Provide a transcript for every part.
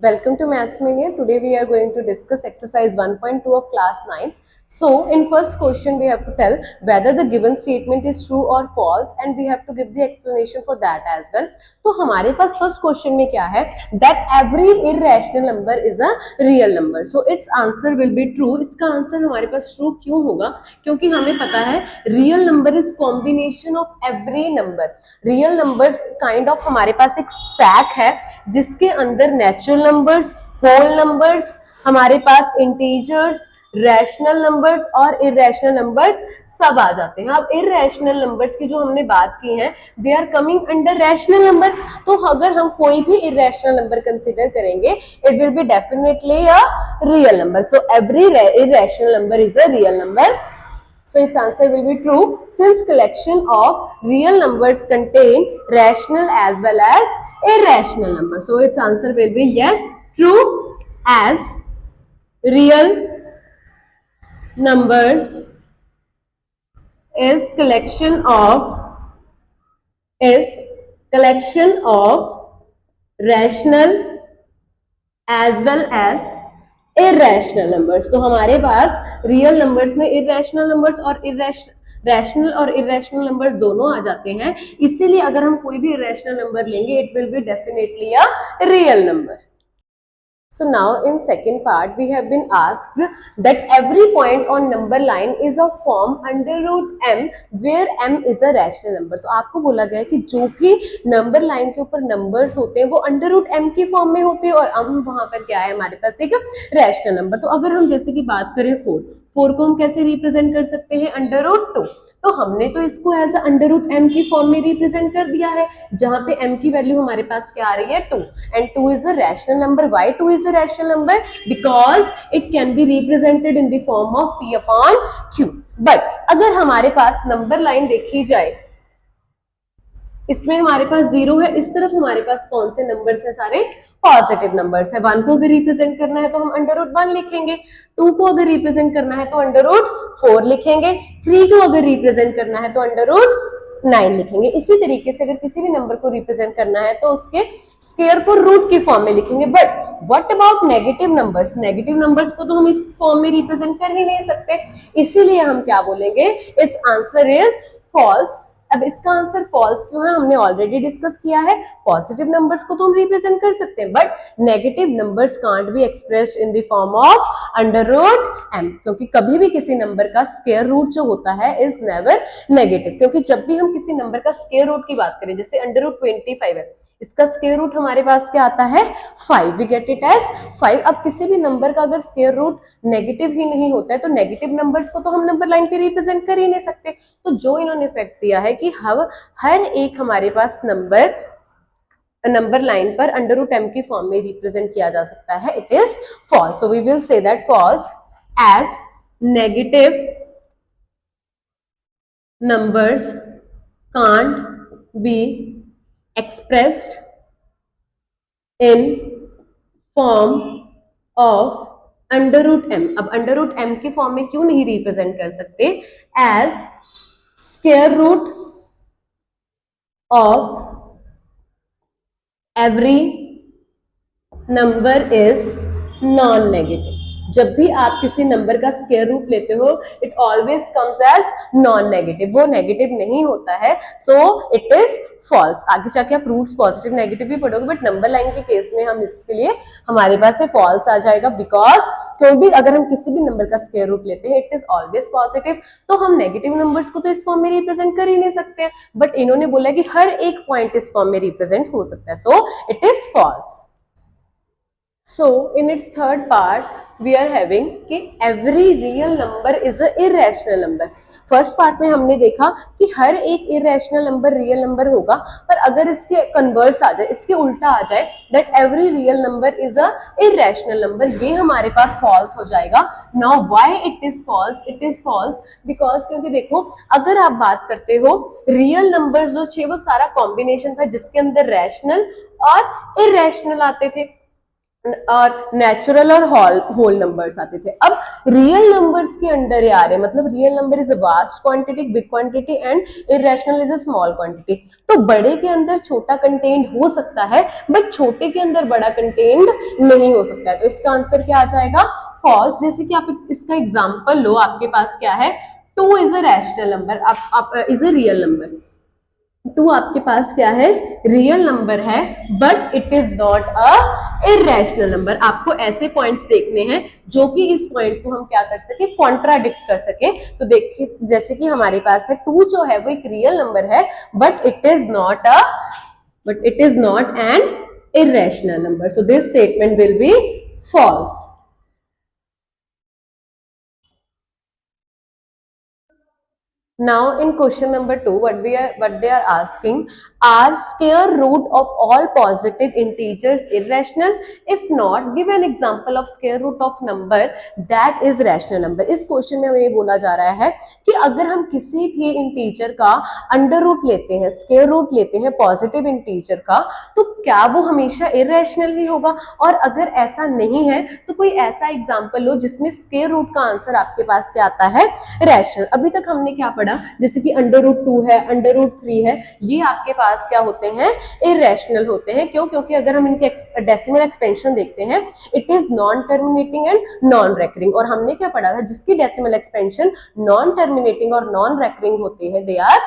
Welcome to Maths Mania. Today we are going to discuss exercise 1.2 of class 9. So in first question we have to tell whether the given statement is true or false and we have to give the explanation for that as well. तो हमारे पास first question में क्या है? That every irrational number is a real number. So its answer will be true. इसका answer हमारे पास true क्यों होगा? क्योंकि हमें पता है real number is combination of every number. Real numbers kind of हमारे पास एक sack है जिसके अंदर natural numbers, whole numbers, हमारे पास integers, रैशनल नंबर्स और इरेशनल नंबर्स सब आ जाते हैं. अब इरेशनल नंबर्स की जो हमने बात की है they are coming under rational number. तो अगर हम कोई भी इरेशनल नंबर कंसीडर करेंगे it will be definitely a real number. So every irrational number is a real number. So its answer will be true since collection of real numbers contain rational as well as irrational numbers. So its answer will be yes, true, as real numbers is collection of rational as well as irrational numbers. तो हमारे पास real numbers में irrational numbers और rational और irrational numbers दोनों आ जाते हैं. इसीलिए अगर हम कोई भी इरेशनल नंबर लेंगे it will be definitely a real number. So now in second part we have been asked that every point on number line is of form under root m where m is a rational number. तो आपको बोला गया है कि जो भी number line के ऊपर नंबर्स होते हैं वो अंडर रूट m की फॉर्म में होते हैं और हम वहां पर क्या है हमारे पास एक रैशनल नंबर. तो अगर हम जैसे कि बात करें 4 को हम कैसे रिप्रेजेंट कर सकते हैं अंडर रूट 2. तो हमने तो इसको एज अंडर रूट m की फॉर्म में रिप्रेजेंट कर दिया है जहां पे m की वैल्यू हमारे पास क्या आ रही है 2 and 2 is a rational number. Why 2 is a rational number? Because it can be represented in the form of p upon q. But अगर हमारे पास नंबर लाइन देखी जाए इसमें हमारे पास 0 है, इस तरफ हमारे पास कौन से नंबर्स है? सारे पॉजिटिव नंबर्स है. 1 को अगर रिप्रेजेंट करना है तो हम अंडर रूट 1 लिखेंगे. 2 को अगर रिप्रेजेंट करना है तो अंडर रूट 4 लिखेंगे. 3 को अगर रिप्रेजेंट करना है तो अंडर रूट 9 लिखेंगे. इसी तरीके से अगर किसी भी नंबर को रिप्रेजेंट करना है तो उसके स्क्वायर को रूट की फॉर्म में लिखेंगे. But what about negative numbers? Negative numbers को तो हम इस फॉर्म में रिप्रेजेंट कर ही नहीं सकते. इसीलिए हम क्या बोलेंगे? इस आंसर इज फॉल्स. अब इसका आंसर फॉल्स क्यों है? हमने ऑलरेडी डिस्कस किया है. पॉजिटिव नंबर्स को तो हम रिप्रेजेंट कर सकते हैं but negative numbers can't be expressed in the form of under root m. क्योंकि कभी भी किसी नंबर का स्क्वायर रूट जो होता है इज नेवर नेगेटिव. क्योंकि जब भी हम किसी नंबर का स्क्वायर रूट की बात करें जैसे अंडर रूट 25 है, इसका स्क्वायर रूट हमारे पास क्या आता है 5. We get it as 5. अब किसी भी नंबर का अगर स्क्वायर रूट नेगेटिव ही नहीं होता है तो नेगेटिव नंबर्स को तो हम नंबर लाइन पे रिप्रेजेंट कर ही नहीं सकते. तो जो इन्होंने फैक्ट दिया है कि हर एक हमारे पास नंबर लाइन पर अंडर रूट m की फॉर्म में रिप्रेजेंट किया जा सकता है, it is false. So we will say that false as negative numbers can't be expressed in form of under root m. अब अंडर रूट m की form में क्यों नहीं रिप्रेजेंट कर सकते? As square root of every number is non negative. जब भी आप किसी नंबर का स्क्वायर रूट लेते हो it always comes as non negative. वो नेगेटिव नहीं होता है. So it is false. आगे जाके आप रूट्स पॉजिटिव नेगेटिव भी पढ़ोगे बट नंबर लाइन के केस में हम इसके लिए हमारे पास से फॉल्स आ जाएगा. बिकॉज क्योंकि अगर हम किसी भी नंबर का स्क्वायर रूट लेते हैं इट इज ऑलवेज पॉजिटिव. तो हम नेगेटिव नंबर्स को तो इस फॉर्म में रिप्रेजेंट कर ही नहीं सकते. बट इन्होंने बोला कि हर एक पॉइंट इस फॉर्म में रिप्रेजेंट हो सकता है. So it is false. So in its third part we are having कि every real number is a irrational number. First part में हमने देखा कि हर एक इरेशनल नंबर रियल नंबर होगा. पर अगर इसके कन्वर्स आ जाए, इसके उल्टा आ जाए that every real number is a irrational number, ये हमारे पास फॉल्स हो जाएगा. Now why it is false? It is false because क्योंकि देखो अगर आप बात करते हो रियल नंबर्स जो थे वो सारा कॉम्बिनेशन था जिसके अंदर रैशनल और इरेशनल आते थे. और नेचुरल और होल नंबर्स आते थे। अब रियल नंबर्स के अंडर ये आ रहे हैं, मतलब real number is a vast quantity, big quantity and irrational is a small quantity. तो बड़े के अंदर छोटा कंटेंट हो सकता है बट छोटे के अंदर बड़ा कंटेंट नहीं हो सकता है। तो इसका आंसर क्या आ जाएगा? फॉल्स। जैसे कि आप इसका एग्जांपल लो, आपके पास क्या है, 2 इज अ रैशनल नंबर, आप इज अ रियल नंबर। 2 आपके पास क्या है? रियल नंबर है but it is not a irrational number. आपको ऐसे पॉइंट्स देखने हैं जो कि इस पॉइंट को हम क्या कर सके, कॉन्ट्राडिक्ट कर सके। तो देखिए, जैसे कि हमारे पास है 2 जो है वो एक रियल नंबर है but it is not an irrational number, so this statement will be false. Now in question number 2, what they are asking, are square root of all positive integers irrational? If not, give an example of square root of number that is rational number. इस question में ये बोला जा रहा है कि अगर हम किसी भी इंटीजर का अंडर रूट लेते हैं, स्क्वायर रूट लेते हैं पॉजिटिव इंटीजर का, तो क्या वो हमेशा इरेशनल ही होगा? और अगर ऐसा नहीं है तो कोई ऐसा एग्जांपल लो जिसमें स्क्वायर रूट का आंसर आपके पास क्या आता है? रैशनल। अभी तक हमने क्या पढ़ा, जैसे कि अंडर रूट 2 है, अंडर रूट 3 है, ये आपके पास क्या होते हैं? इरेशनल होते हैं। क्यों? क्योंकि अगर हम इनके डेसिमल एक्सपेंशन देखते हैं, it is non terminating and non recurring. और हमने क्या पढ़ा था, जिसकी डेसिमल एक्सपेंशन नॉन टर्मिनेटिंग और नॉन रेकरिंग होते हैं, दे आर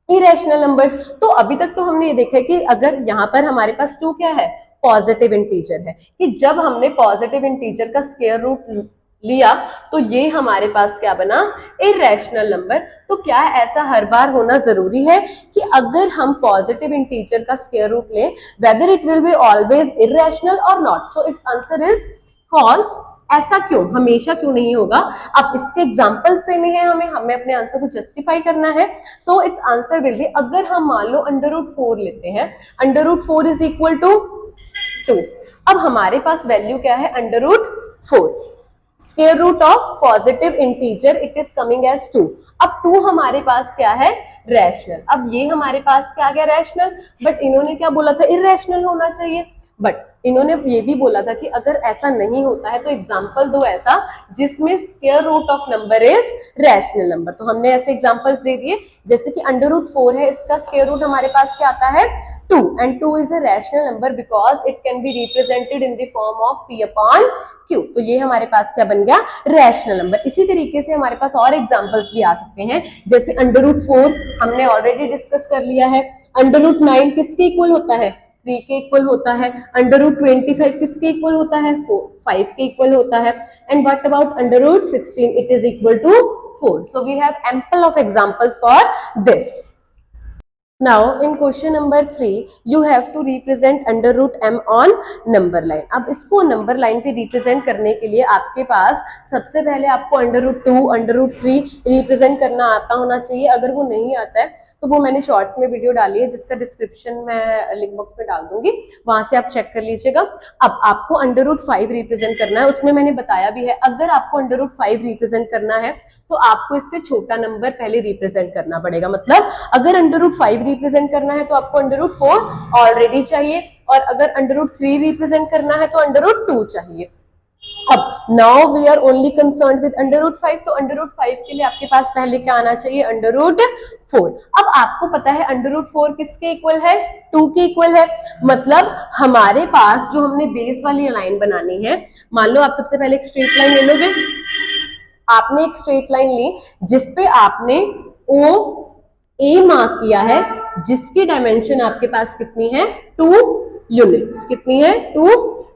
इरेशनल नंबर्स। तो अभी तक तो हमने ये देखा है कि अगर यहाँ पर हमारे पास 2 क्या है? पॉजिटिव इंटीजर है, कि जब हमने पॉजिटिव इंटीजर का स्क्वायर रूट लिया तो ये हमारे पास क्या बना? Irrational number. तो क्या ऐसा हर बार होना जरूरी है कि अगर हम पॉजिटिव इंटीजर का स्क्वायर रूट लें, whether it will be always irrational और not? So it's answer is false. ऐसा क्यों? हमेशा क्यों नहीं होगा? अब इसके एग्जांपल्स देने हैं हमें अपने आंसर को जस्टिफाई करना है। So it's answer will be, अगर हम मान लो अंडर रूट 4 लेते हैं, under root 4 is equal to 2। अब हमारे पास वैल्यू क्या है? Under root 4। Square root of positive integer it is coming as 2। अब 2 हमारे पास क्या है? रैशनल। अब ये हमारे पास क्या आ गया? रैशनल। बट इन्होंने क्या बोला था? इरेशनल होना चाहिए। बट इन्होंने ये भी बोला था कि अगर ऐसा नहीं होता है तो एग्जाम्पल दो ऐसा जिसमें square root of number is rational number. तो हमने ऐसे एग्जांपल्स दे दिए, जैसे कि अंडर रूट 4 है, इसका स्क्वायर रूट हमारे पास क्या आता है? 2, and 2 is a rational number because it can be represented in the form of p upon q। तो ये हमारे पास क्या बन गया? Rational number. इसी तरीके से हमारे पास और एग्जांपल्स भी आ सकते हैं, जैसे अंडर रूट 4 हमने ऑलरेडी डिस्कस कर लिया है। अंडर रूट 9 किसके इक्वल होता है? 3 के इक्वल होता है। अंडर रूट 25 किसके इक्वल होता है? 5 के इक्वल होता है। And what about under root 16? It is equal to 4। So we have ample of examples for this. Now in question number 3 you have to represent under root m on number line। अब इसको number line पे represent करने के लिए आपके पास सबसे पहले आपको under root 2, under root 3 represent करना आता होना चाहिए। अगर वो नहीं आता है तो वो मैंने शॉर्ट्स में वीडियो डाली है जिसका डिस्क्रिप्शन मैं लिंक बॉक्स में डाल दूंगी, वहां से आप चेक कर लीजिएगा। अब आपको अंडर रूट 5 रिप्रेजेंट करना है, उसमें मैंने बताया भी है अगर आपको अंडर रूट 5 रिप्रेजेंट करना है तो आपको इससे छोटा नंबर पहले रिप्रेजेंट करना पड़ेगा। मतलब अगर अंडर रूट 5 रिप्रेजेंट करना है तो आपको अंडर रूट 4 ऑलरेडी चाहिए, और अगर अंडर रूट 3 रिप्रेजेंट करना है तो अंडर रूट 2 चाहिए। अब now we are only concerned with under root 5, तो अंडर रूट 5 के लिए आपके पास पहले क्या आना चाहिए? Under root 4। अब आपको पता है अंडर रूट 4 किसके इक्वल है? 2 के इक्वल है। मतलब हमारे पास जो हमने बेस वाली लाइन बनानी है, मान लो आप सबसे पहले एक स्ट्रेट लाइन ले लोगे, आपने एक स्ट्रेट लाइन ली जिसपे आपने ओ ए मार्क किया है, जिसकी डायमेंशन आपके पास कितनी है? 2 यूनिट्स। कितनी है? 2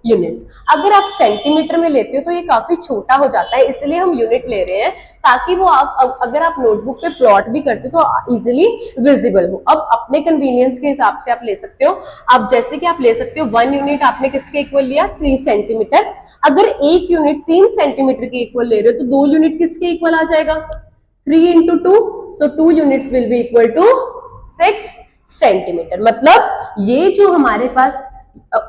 यूनिट्स। अगर आप सेंटीमीटर में लेते हो तो ये काफी छोटा हो जाता है, इसलिए हम यूनिट ले रहे हैं ताकि वो आप अगर आप नोटबुक पे प्लॉट भी करते हो तो इजीली विजिबल हो। अब अपने कन्वीनियंस के हिसाब से आप ले सकते हो। अब जैसे कि आप ले सकते हो 1 यूनिट आपने किसके इक्वल लिया? 3 सेंटीमीटर। अगर 1 यूनिट 3 सेंटीमीटर के इक्वल ले रहे हो तो 2 यूनिट किसके इक्वल आ जाएगा? 3 into 2, so 2 units will be equal to 6 centimetre. मतलब ये जो हमारे पास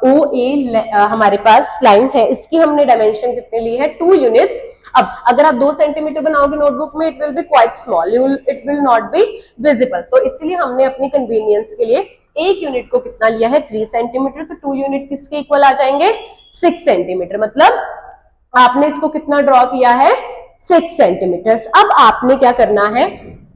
ओ ए हमारे पास लाइन है, इसकी हमने डायमेंशन कितने ली है? 2 यूनिट्स। अब अगर आप 2 सेंटीमीटर बनाओगे नोटबुक में, it will B quite small, it will not be visible. तो इसलिए हमने अपनी कन्वीनियंस के लिए 1 यूनिट को कितना लिया है? 3 सेंटीमीटर। तो 2 यूनिट किसके इक्वल आ जाएंगे? 6 सेंटीमीटर, मतलब आपने इसको कितना ड्रॉ किया है 6 सेंटीमीटर। अब आपने क्या करना है,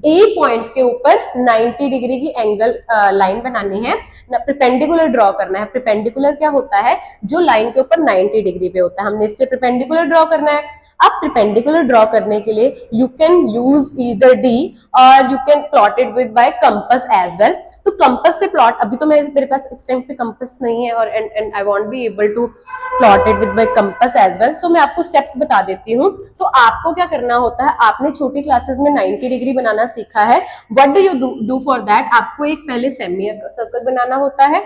ए पॉइंट के ऊपर 90 डिग्री की एंगल लाइन बनानी है, परपेंडिकुलर ड्रॉ करना है। परपेंडिकुलर क्या होता है, जो लाइन के ऊपर 90 डिग्री पे होता है, हमने इस पे परपेंडिकुलर ड्रॉ करना है। अब परपेंडिकुलर ड्रॉ करने के लिए you can use either D और you can plot it with by compass as well. तो कंपास से प्लॉट, अभी तो मेरे पास इस टाइम पे कंपास नहीं है और and I won't be able to plot it with by compass as well, so मैं आपको स्टेप्स बता देती हूँ। तो आपको क्या करना होता है, आपने छोटी क्लासेस में 90 डिग्री बनाना सीखा है। What do you do for that, आपको एक पहले सेमी सर्कल बनाना होता है,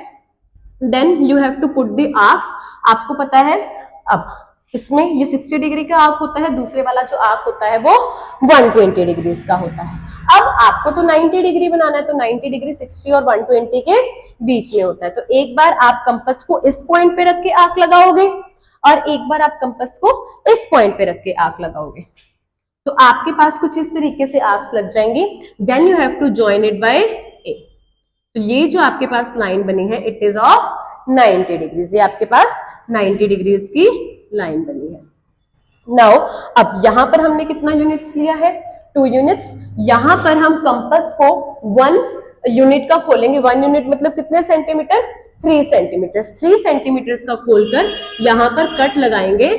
then you have to put the arcs. आपको पता है अब इसमें ये 60 डिग्री का आर्क होता है, दूसरे वाला जो आर्क होता है वो 120 डिग्री का होता है। अब आपको तो 90 डिग्री बनाना है, तो 90 डिग्री 60 और 120 के बीच में होता है। तो एक बार आप कंपास को इस पॉइंट पे रख के आर्क लगाओगे और एक बार आप कंपास को इस पॉइंट पे रख के आर्क लगाओगे, तो आपके पास कुछ इस तरीके से आर्क्स लग जाएंगी। Then you have to join it by A. तो ये जो आपके पास लाइन बनी है इट इज ऑफ 90 डिग्रीज, ये आपके पास 90 डिग्रीज की लाइन बनी है। नाउ अब यहां पर हमने कितना यूनिट्स लिया है, 2 यूनिट्स। यहां पर हम कंपास को 1 यूनिट का खोलेंगे, 1 यूनिट मतलब कितने सेंटीमीटर, 3 सेंटीमीटर। 3 सेंटीमीटर का खोलकर यहां पर कट लगाएंगे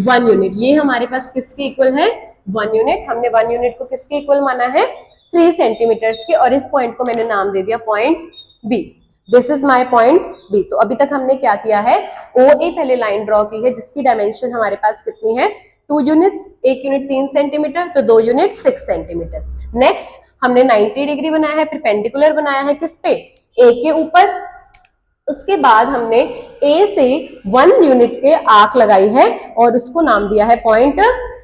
1 यूनिट। ये हमारे पास किसके इक्वल है, 1 यूनिट। हमने 1 यूनिट को किसके इक्वल माना है, 3 सेंटीमीटर के, और इस पॉइंट को मैंने नाम दे दिया point B. This is my point B. तो अभी तक हमने क्या किया है, ओ ए पहले लाइन ड्रॉ की है जिसकी डायमेंशन हमारे पास कितनी है, 2 यूनिट्स। 1 यूनिट 3 सेंटीमीटर, तो 2 यूनिट 6 सेंटीमीटर। नेक्स्ट हमने 90 डिग्री बनाया है, परपेंडिकुलर बनाया है किस पे, ए के ऊपर। उसके बाद हमने ए से 1 यूनिट के आर्क लगाई है और उसको नाम दिया है पॉइंट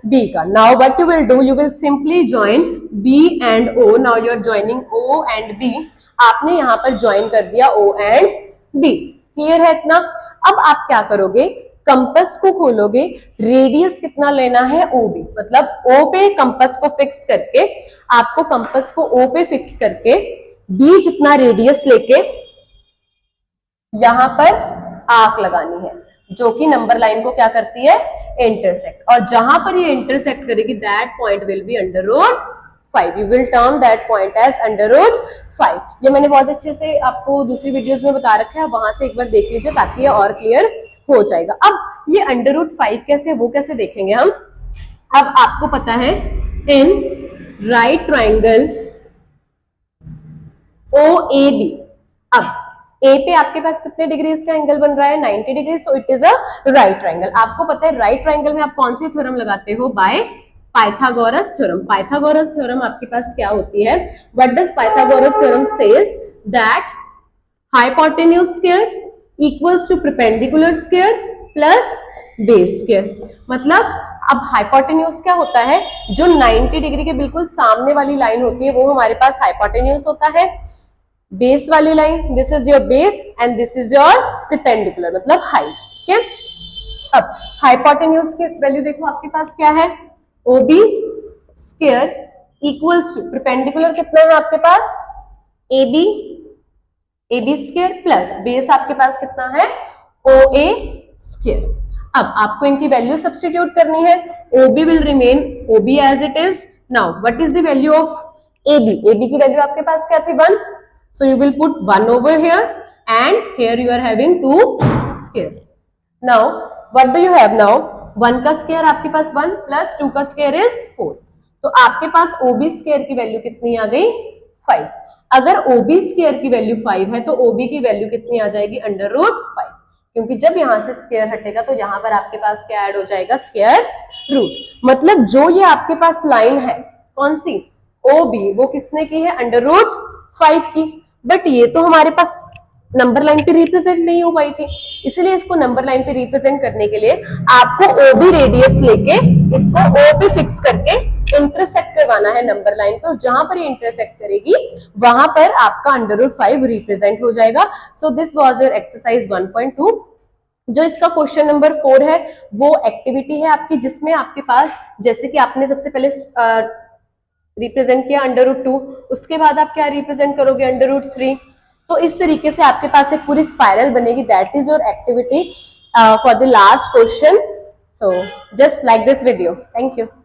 बी का। Now what you will do, you will simply join B and O. Now you are joining O and B. आपने यहां पर ज्वाइन कर दिया ओ एंड बी। क्लियर है इतना। अब आप क्या करोगे, कंपास को खोलोगे, रेडियस कितना लेना है, ओ बी, मतलब ओ पे कंपास को फिक्स करके, आपको कंपास को ओ पे फिक्स करके बी जितना रेडियस लेके यहां पर आर्क लगानी है, जो कि नंबर लाइन को क्या करती है, इंटरसेक्ट। और जहां पर ये इंटरसेक्ट करेगी that point will be under root 5। You will term that point as under root 5। ये मैंने बहुत अच्छे से आपको दूसरी वीडियोस में बता रखा है, वहां से एक बार देख लीजिए ताकि ये और क्लियर हो जाएगा। अब ये अंडर रूट 5 कैसे, वो कैसे देखेंगे हम। अब आपको पता है in right triangle O A B, अब ए पे आपके पास कितने डिग्री का एंगल बन रहा है, 90 degree, so it is a right triangle. आपको पता है राइट ट्राइंगल में आप कौन सी थ्योरम लगाते हो, by Pythagoras theorem. Pythagoras theorem आपके पास क्या होती है, what does Pythagoras theorem says, that hypotenuse square equals to perpendicular square plus base square. मतलब अब हाइपोटेन्यूज क्या होता है, जो 90 डिग्री के बिल्कुल सामने वाली लाइन होती है वो हमारे पास हाइपोटेन्यूज होता है। बेस वाली line, this is your base and this is your perpendicular, मतलब हाइट। ठीक है। अब हाइपोटेन्यूज की वैल्यू देखो आपके पास क्या है, OB square equals to perpendicular कितना है आपके पास, AB स्क्वायर प्लस बेस आपके पास कितना है, OA स्क्वायर। अब आपको इनकी वैल्यू सब्स्टिट्यूट करनी है। OB will remain OB as it is. Now what is the value of AB, AB की वैल्यू आपके पास क्या थी, 1, so you will put 1 over here and here you are having 2 square. Now what do you have now, 1 का square आपके पास 1 plus 2 का square is 4, तो आपके पास OB स्क्वायर की वैल्यू कितनी आ गई, 5। अगर OB स्क्वायर की वैल्यू 5 है तो OB की वैल्यू कितनी आ जाएगी, अंडर रूट 5, क्योंकि जब यहां से स्क्वायर हटेगा तो यहां पर आपके पास क्या ऐड हो जाएगा, स्क्वायर रूट। मतलब जो ये आपके पास लाइन है कौन सी, OB, वो किसने की है, अंडर रूट 5 की। बट ये तो हमारे पास नंबर लाइन पे रिप्रेजेंट नहीं हो पाई थी, इसलिए इसको नंबर लाइन पे रिप्रेजेंट करने के लिए आपको OB रेडियस लेके इसको O पे फिक्स करके इंटरसेक्ट करवाना है नंबर लाइन पे, और जहां पर ये इंटरसेक्ट करेगी वहां पर आपका अंडर रूट 5 रिप्रेजेंट हो जाएगा। So this was your exercise 1.2। जो इसका क्वेश्चन नंबर 4 है वो एक्टिविटी है आपकी, जिसमें आपके पास जैसे कि आपने सबसे पहले रिप्रेजेंट किया अंडर रूट 2, उसके बाद आप क्या रिप्रेजेंट करोगे, अंडर रूट 3। तो इस तरीके से आपके पास एक पूरी स्पाइरल बनेगी, that is your activity. for the last question. So just like this video. Thank you.